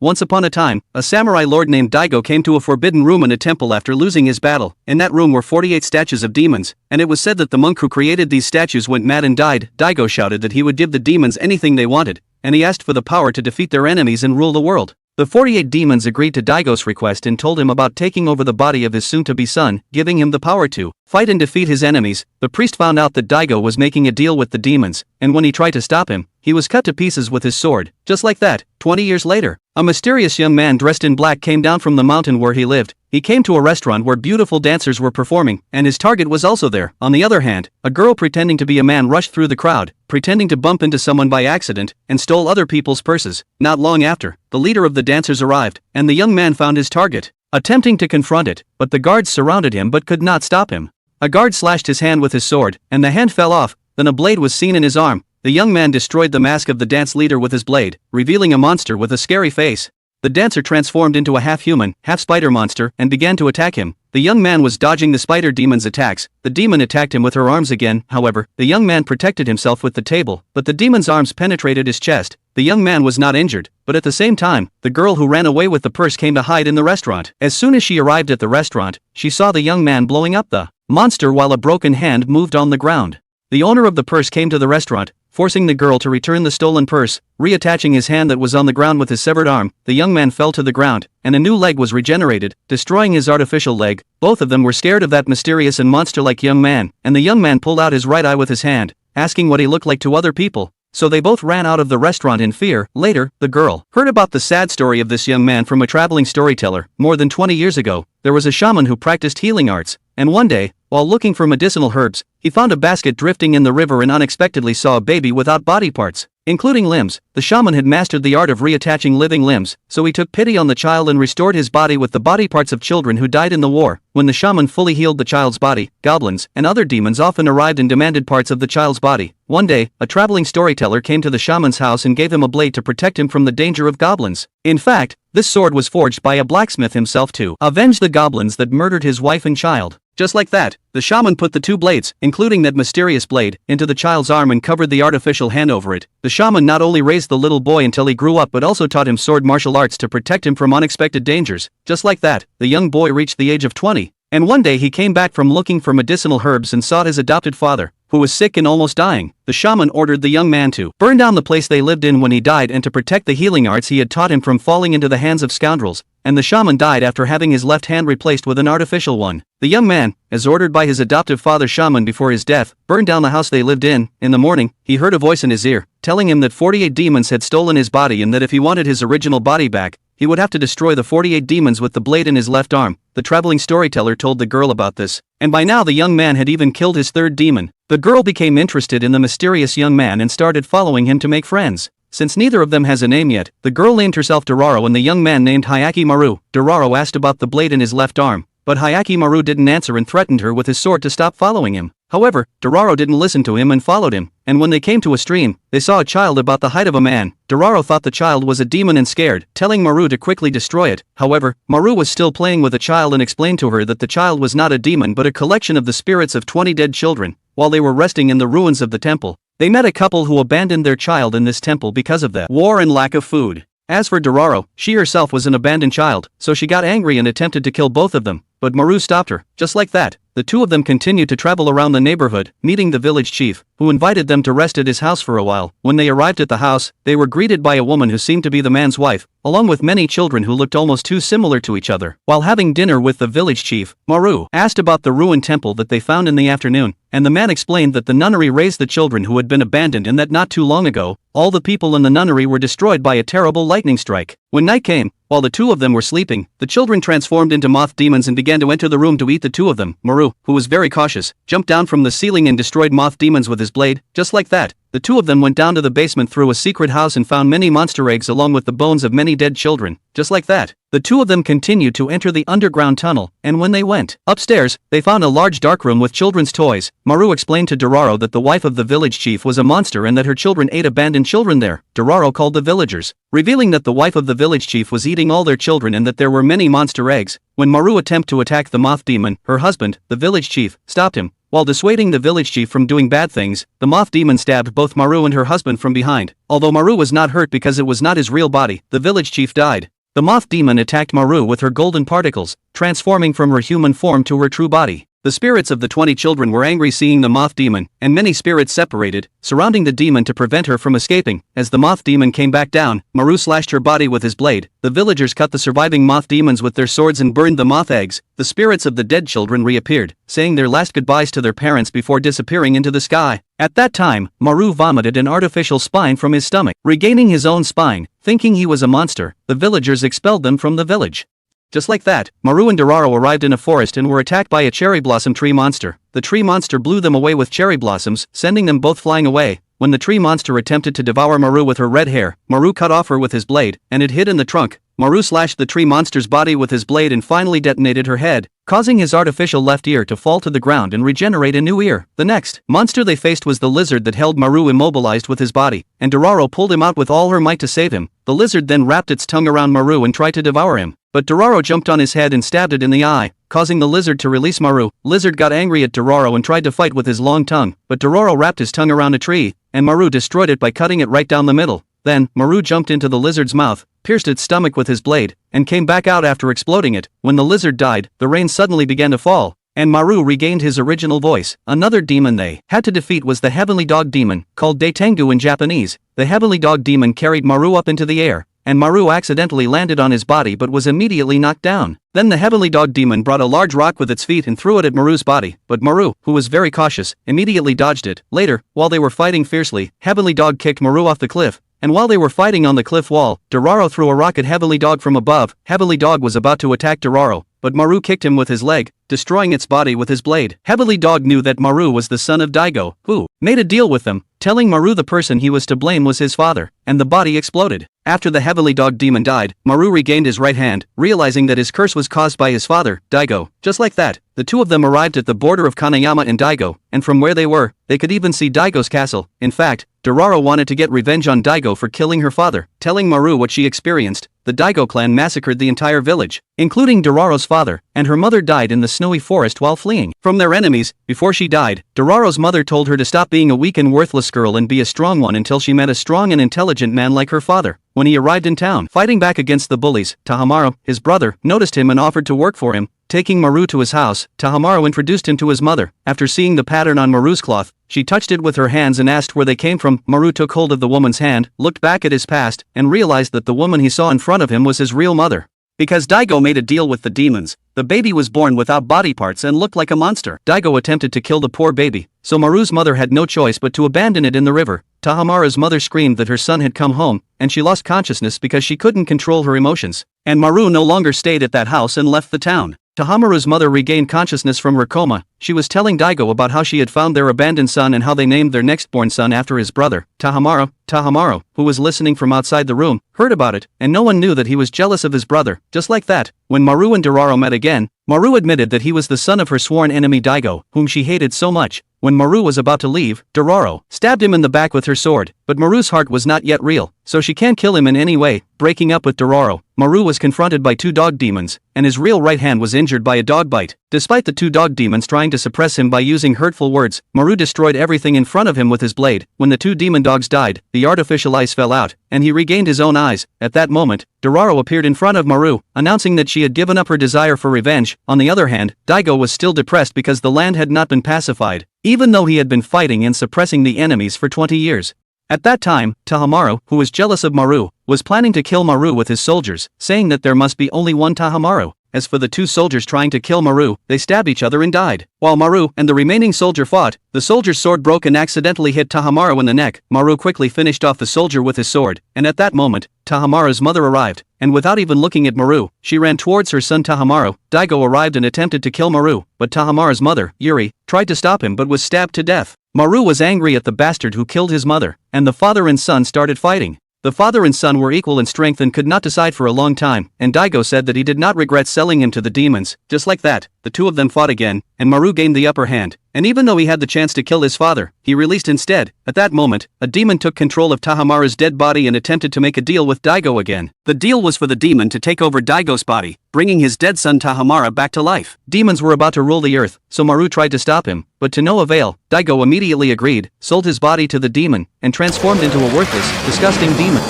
Once upon a time, a samurai lord named Daigo came to a forbidden room in a temple after losing his battle. In that room were 48 statues of demons, and it was said that the monk who created these statues went mad and died. Daigo shouted that he would give the demons anything they wanted, and he asked for the power to defeat their enemies and rule the world. The 48 demons agreed to Daigo's request and told him about taking over the body of his soon-to-be son, giving him the power to fight and defeat his enemies. The priest found out that Daigo was making a deal with the demons, and when he tried to stop him, he was cut to pieces with his sword. Just like that, 20 years later, a mysterious young man dressed in black came down from the mountain where he lived. He came to a restaurant where beautiful dancers were performing, and his target was also there. On the other hand, a girl pretending to be a man rushed through the crowd, pretending to bump into someone by accident, and stole other people's purses. Not long after, the leader of the dancers arrived, and the young man found his target, attempting to confront it, but the guards surrounded him but could not stop him. A guard slashed his hand with his sword, and the hand fell off. Then a blade was seen in his arm. The young man destroyed the mask of the dance leader with his blade, revealing a monster with a scary face. The dancer transformed into a half-human, half-spider monster and began to attack him. The young man was dodging the spider demon's attacks. The demon attacked him with her arms again. However, the young man protected himself with the table, but the demon's arms penetrated his chest. The young man was not injured, but at the same time, the girl who ran away with the purse came to hide in the restaurant. As soon as she arrived at the restaurant, she saw the young man blowing up the monster while a broken hand moved on the ground. The owner of the purse came to the restaurant, forcing the girl to return the stolen purse. Reattaching his hand that was on the ground with his severed arm, the young man fell to the ground, and a new leg was regenerated, destroying his artificial leg. Both of them were scared of that mysterious and monster-like young man, and the young man pulled out his right eye with his hand, asking what he looked like to other people. So they both ran out of the restaurant in fear. Later, the girl heard about the sad story of this young man from a traveling storyteller. More than 20 years ago, there was a shaman who practiced healing arts, and one day, while looking for medicinal herbs, he found a basket drifting in the river and unexpectedly saw a baby without body parts, including limbs. The shaman had mastered the art of reattaching living limbs, so he took pity on the child and restored his body with the body parts of children who died in the war. When the shaman fully healed the child's body, goblins and other demons often arrived and demanded parts of the child's body. One day, a traveling storyteller came to the shaman's house and gave him a blade to protect him from the danger of goblins. In fact, this sword was forged by a blacksmith himself to avenge the goblins that murdered his wife and child. Just like that, the shaman put the two blades, including that mysterious blade, into the child's arm and covered the artificial hand over it. The shaman not only raised the little boy until he grew up but also taught him sword martial arts to protect him from unexpected dangers. Just like that, the young boy reached the age of 20. And one day he came back from looking for medicinal herbs and sought his adopted father, who was sick and almost dying. The shaman ordered the young man to burn down the place they lived in when he died and to protect the healing arts he had taught him from falling into the hands of scoundrels. And the shaman died after having his left hand replaced with an artificial one. The young man, as ordered by his adoptive father shaman before his death, burned down the house they lived in. In the morning, he heard a voice in his ear, telling him that 48 demons had stolen his body and that if he wanted his original body back, he would have to destroy the 48 demons with the blade in his left arm. The traveling storyteller told the girl about this, and by now the young man had even killed his third demon. The girl became interested in the mysterious young man and started following him to make friends. Since neither of them has a name yet, the girl named herself Dororo and the young man named Hyaki Maru. Dororo asked about the blade in his left arm, but Hyaki Maru didn't answer and threatened her with his sword to stop following him. However, Dororo didn't listen to him and followed him, and when they came to a stream, they saw a child about the height of a man. Dororo thought the child was a demon and scared, telling Maru to quickly destroy it. However, Maru was still playing with the child and explained to her that the child was not a demon but a collection of the spirits of 20 dead children. While they were resting in the ruins of the temple, they met a couple who abandoned their child in this temple because of the war and lack of food. As for Dororo, she herself was an abandoned child, so she got angry and attempted to kill both of them, but Maru stopped her. Just like that, the two of them continued to travel around the neighborhood, meeting the village chief, who invited them to rest at his house for a while. When they arrived at the house, they were greeted by a woman who seemed to be the man's wife, along with many children who looked almost too similar to each other. While having dinner with the village chief, Maru asked about the ruined temple that they found in the afternoon, and the man explained that the nunnery raised the children who had been abandoned and that not too long ago, all the people in the nunnery were destroyed by a terrible lightning strike. When night came, while the two of them were sleeping, the children transformed into moth demons and began to enter the room to eat the two of them. Maru, who was very cautious, jumped down from the ceiling and destroyed moth demons with his blade. Just like that, the two of them went down to the basement through a secret house and found many monster eggs along with the bones of many dead children. Just like that, the two of them continued to enter the underground tunnel, and when they went upstairs, they found a large dark room with children's toys. Maru explained to Dororo that the wife of the village chief was a monster and that her children ate abandoned children there. Dororo called the villagers, revealing that the wife of the village chief was eating all their children and that there were many monster eggs. When Maru attempted to attack the moth demon, her husband, the village chief, stopped him. While dissuading the village chief from doing bad things, the moth demon stabbed both Maru and her husband from behind. Although Maru was not hurt because it was not his real body, the village chief died. The moth demon attacked Maru with her golden particles, transforming from her human form to her true body. The spirits of the 20 children were angry seeing the moth demon, and many spirits separated, surrounding the demon to prevent her from escaping. As the moth demon came back down, Maru slashed her body with his blade. The villagers cut the surviving moth demons with their swords and burned the moth eggs. The spirits of the dead children reappeared, saying their last goodbyes to their parents before disappearing into the sky. At that time, Maru vomited an artificial spine from his stomach. Regaining his own spine, thinking he was a monster, the villagers expelled them from the village. Just like that, Maru and Doraro arrived in a forest and were attacked by a cherry blossom tree monster. The tree monster blew them away with cherry blossoms, sending them both flying away. When the tree monster attempted to devour Maru with her red hair, Maru cut off her with his blade, and it hid in the trunk. Maru slashed the tree monster's body with his blade and finally detonated her head, causing his artificial left ear to fall to the ground and regenerate a new ear. The next monster they faced was the lizard that held Maru immobilized with his body, and Doraro pulled him out with all her might to save him. The lizard then wrapped its tongue around Maru and tried to devour him, but Doraro jumped on his head and stabbed it in the eye, causing the lizard to release Maru. Lizard got angry at Doraro and tried to fight with his long tongue, but Doraro wrapped his tongue around a tree, and Maru destroyed it by cutting it right down the middle. Then, Maru jumped into the lizard's mouth, pierced its stomach with his blade, and came back out after exploding it. When the lizard died, the rain suddenly began to fall, and Maru regained his original voice. Another demon they had to defeat was the Heavenly Dog Demon, called Daitengu in Japanese. The Heavenly Dog Demon carried Maru up into the air, and Maru accidentally landed on his body but was immediately knocked down. Then the Heavenly Dog Demon brought a large rock with its feet and threw it at Maru's body, but Maru, who was very cautious, immediately dodged it. Later, while they were fighting fiercely, Heavenly Dog kicked Maru off the cliff, and while they were fighting on the cliff wall, Doraro threw a rock at Heavenly Dog from above. Heavenly Dog was about to attack Doraro, but Maru kicked him with his leg, destroying its body with his blade. Heavenly Dog knew that Maru was the son of Daigo, who made a deal with them, telling Maru the person he was to blame was his father, and the body exploded. After the Heavenly Dog Demon died, Maru regained his right hand, realizing that his curse was caused by his father, Daigo. Just like that, the two of them arrived at the border of Kanayama and Daigo, and from where they were, they could even see Daigo's castle. In fact, Doraro wanted to get revenge on Daigo for killing her father. Telling Maru what she experienced, the Daigo clan massacred the entire village, including Doraro's father, and her mother died in the snowy forest while fleeing from their enemies. Before she died, Doraro's mother told her to stop being a weak and worthless girl and be a strong one until she met a strong and intelligent man like her father. When he arrived in town, fighting back against the bullies, Tahamaru, his brother, noticed him and offered to work for him. Taking Maru to his house, Tahamaru introduced him to his mother. After seeing the pattern on Maru's cloth, she touched it with her hands and asked where they came from. Maru took hold of the woman's hand, looked back at his past, and realized that the woman he saw in front of him was his real mother. Because Daigo made a deal with the demons, the baby was born without body parts and looked like a monster. Daigo attempted to kill the poor baby, so Maru's mother had no choice but to abandon it in the river. Tahamaru's mother screamed that her son had come home, and she lost consciousness because she couldn't control her emotions. And Maru no longer stayed at that house and left the town. Tahamaru's mother regained consciousness from her coma. She was telling Daigo about how she had found their abandoned son and how they named their next-born son after his brother, Tahamaru. Tahamaru, who was listening from outside the room, heard about it, and no one knew that he was jealous of his brother. Just like that, when Maru and Doraro met again, Maru admitted that he was the son of her sworn enemy Daigo, whom she hated so much. When Maru was about to leave, Doraro stabbed him in the back with her sword, but Maru's heart was not yet real, so she can't kill him in any way. Breaking up with Doraro, Maru was confronted by two dog demons, and his real right hand was injured by a dog bite. Despite the two dog demons trying to suppress him by using hurtful words, Maru destroyed everything in front of him with his blade. When the two demon dogs died, the artificial eyes fell out, and he regained his own eyes. At that moment, Doraro appeared in front of Maru, announcing that she had given up her desire for revenge. On the other hand, Daigo was still depressed because the land had not been pacified, even though he had been fighting and suppressing the enemies for 20 years. At that time, Tahamaru, who was jealous of Maru, was planning to kill Maru with his soldiers, saying that there must be only one Tahamaru. As for the two soldiers trying to kill Maru, they stabbed each other and died. While Maru and the remaining soldier fought, the soldier's sword broke and accidentally hit Tahamaru in the neck. Maru quickly finished off the soldier with his sword, and at that moment, Tahamaru's mother arrived, and without even looking at Maru, she ran towards her son Tahamaru. Daigo arrived and attempted to kill Maru, but Tahamaru's mother, Yuri, tried to stop him but was stabbed to death. Maru was angry at the bastard who killed his mother, and the father and son started fighting. The father and son were equal in strength and could not decide for a long time, and Daigo said that he did not regret selling him to the demons. Just like that, the two of them fought again, and Maru gained the upper hand. And even though he had the chance to kill his father, he released instead. At that moment, a demon took control of Tahamara's dead body and attempted to make a deal with Daigo again. The deal was for the demon to take over Daigo's body, bringing his dead son Tahamara back to life. Demons were about to rule the earth, so Maru tried to stop him, but to no avail. Daigo immediately agreed, sold his body to the demon, and transformed into a worthless, disgusting demon.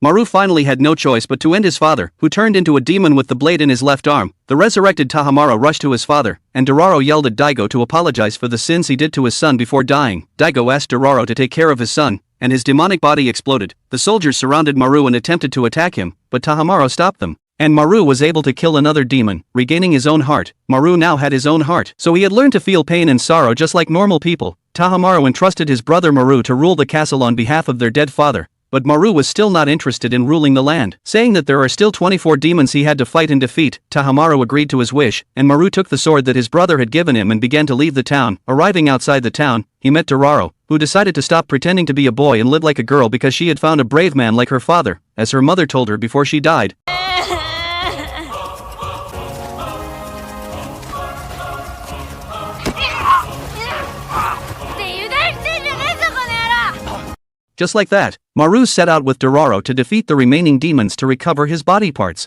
Maru finally had no choice but to end his father, who turned into a demon with the blade in his left arm. The resurrected Tahamara rushed to his father, and Dororo yelled at Daigo to apologize for the sins he did to his son before dying. Daigo asked Dororo to take care of his son, and his demonic body exploded. The soldiers surrounded Maru and attempted to attack him, but Tahamara stopped them. And Maru was able to kill another demon, regaining his own heart. Maru now had his own heart, so he had learned to feel pain and sorrow just like normal people. Tahamara entrusted his brother Maru to rule the castle on behalf of their dead father. But Maru was still not interested in ruling the land, saying that there are still 24 demons he had to fight and defeat. Tahamara agreed to his wish, and Maru took the sword that his brother had given him and began to leave the town. Arriving outside the town, he met Dororo, who decided to stop pretending to be a boy and live like a girl because she had found a brave man like her father, as her mother told her before she died. Just like that, Maru set out with Dororo to defeat the remaining demons to recover his body parts.